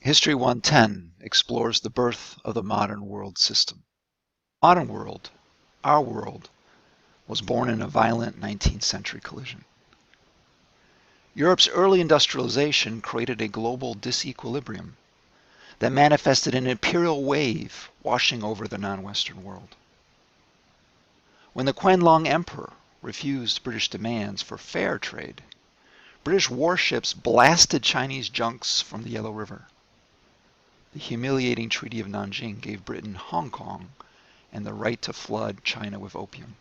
History 110 explores the birth of the modern world system. Modern world, our world, was born in a violent 19th century collision. Europe's early industrialization created a global disequilibrium that manifested an imperial wave washing over the non-Western world. When the Qianlong Emperor refused British demands for fair trade, British warships blasted Chinese junks from the Yellow River. The humiliating Treaty of Nanjing gave Britain Hong Kong and the right to flood China with opium.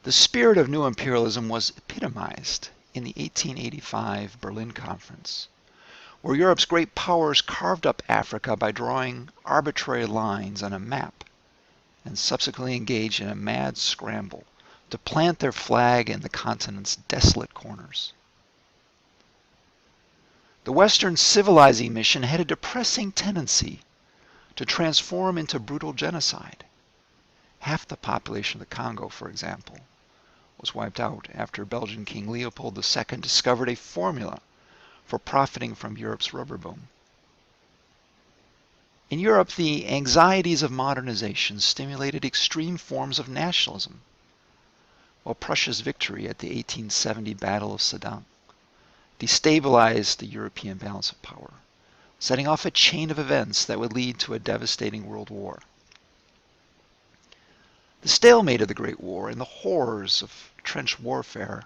The spirit of new imperialism was epitomized in the 1885 Berlin Conference, where Europe's great powers carved up Africa by drawing arbitrary lines on a map and subsequently engaged in a mad scramble to plant their flag in the continent's desolate corners. The Western civilizing mission had a depressing tendency to transform into brutal genocide. Half the population of the Congo, for example, was wiped out after Belgian King Leopold II discovered a formula for profiting from Europe's rubber boom. In Europe, the anxieties of modernization stimulated extreme forms of nationalism, while Prussia's victory at the 1870 Battle of Sedan destabilized the European balance of power, setting off a chain of events that would lead to a devastating world war. The stalemate of the Great War and the horrors of trench warfare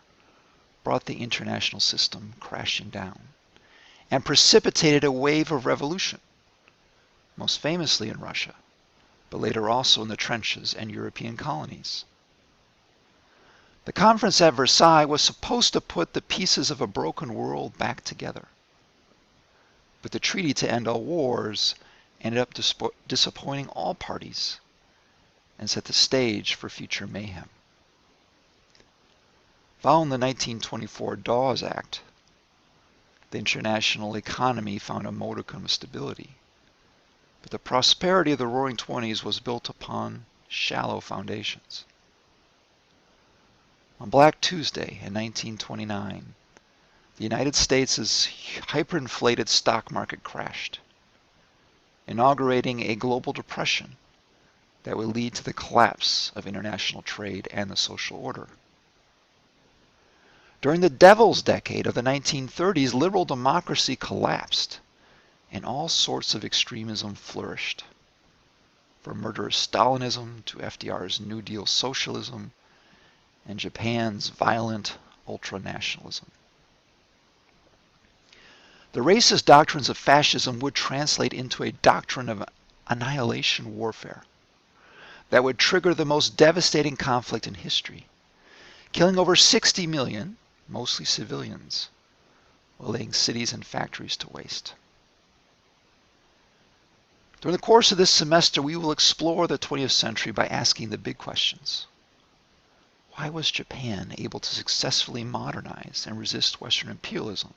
brought the international system crashing down and precipitated a wave of revolution, most famously in Russia, but later also in the trenches and European colonies. The conference at Versailles was supposed to put the pieces of a broken world back together. But the treaty to end all wars ended up disappointing all parties and set the stage for future mayhem. Following the 1924 Dawes Act, the international economy found a modicum of stability, but the prosperity of the Roaring Twenties was built upon shallow foundations. On Black Tuesday in 1929, the United States' hyperinflated stock market crashed, inaugurating a global depression that would lead to the collapse of international trade and the social order. During the Devil's Decade of the 1930s, liberal democracy collapsed and all sorts of extremism flourished, from murderous Stalinism to FDR's New Deal socialism and Japan's violent ultranationalism. The racist doctrines of fascism would translate into a doctrine of annihilation warfare that would trigger the most devastating conflict in history, killing over 60 million, mostly civilians, while laying cities and factories to waste. During the course of this semester, we will explore the 20th century by asking the big questions. Why was Japan able to successfully modernize and resist Western imperialism,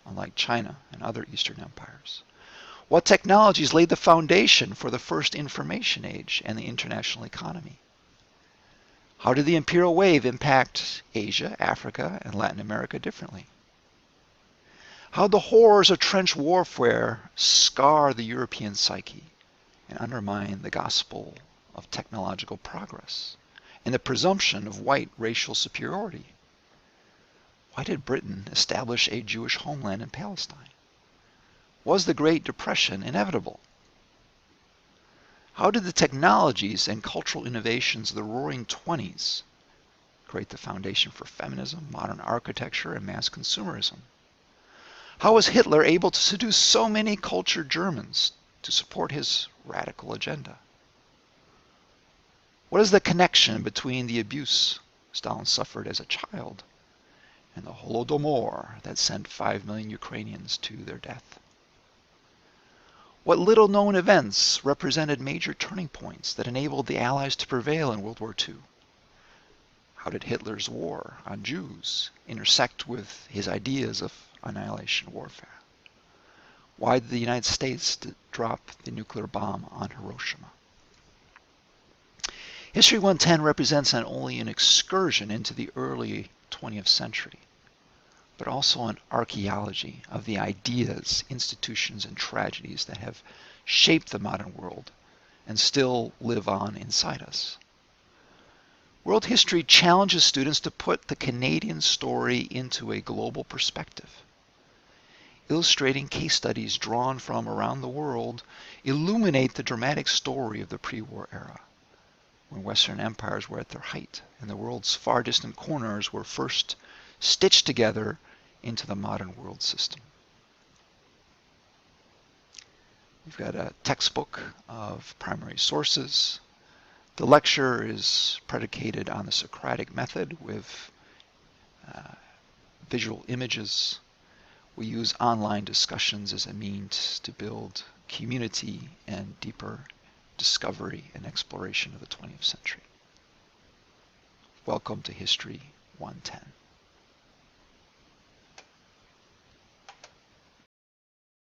unlike China and other Eastern empires? What technologies laid the foundation for the first information age and the international economy? How did the imperial wave impact Asia, Africa, and Latin America differently? How did the horrors of trench warfare scar the European psyche and undermine the gospel of technological progress and the presumption of white racial superiority? Why did Britain establish a Jewish homeland in Palestine? Was the Great Depression inevitable? How did the technologies and cultural innovations of the Roaring Twenties create the foundation for feminism, modern architecture, and mass consumerism? How was Hitler able to seduce so many cultured Germans to support his radical agenda? What is the connection between the abuse Stalin suffered as a child and the Holodomor that sent 5 million Ukrainians to their death? What little-known events represented major turning points that enabled the Allies to prevail in World War II? How did Hitler's war on Jews intersect with his ideas of annihilation warfare? Why did the United States drop the nuclear bomb on Hiroshima? History 110 represents not only an excursion into the early 20th century, but also an archaeology of the ideas, institutions, and tragedies that have shaped the modern world and still live on inside us. World history challenges students to put the Canadian story into a global perspective. Illustrating case studies drawn from around the world illuminate the dramatic story of the pre-war era, when Western empires were at their height and the world's far distant corners were first stitched together into the modern world system. We've got a textbook of primary sources. The lecture is predicated on the Socratic method with visual images. We use online discussions as a means to build community and deeper discovery and exploration of the 20th century. Welcome to History 110.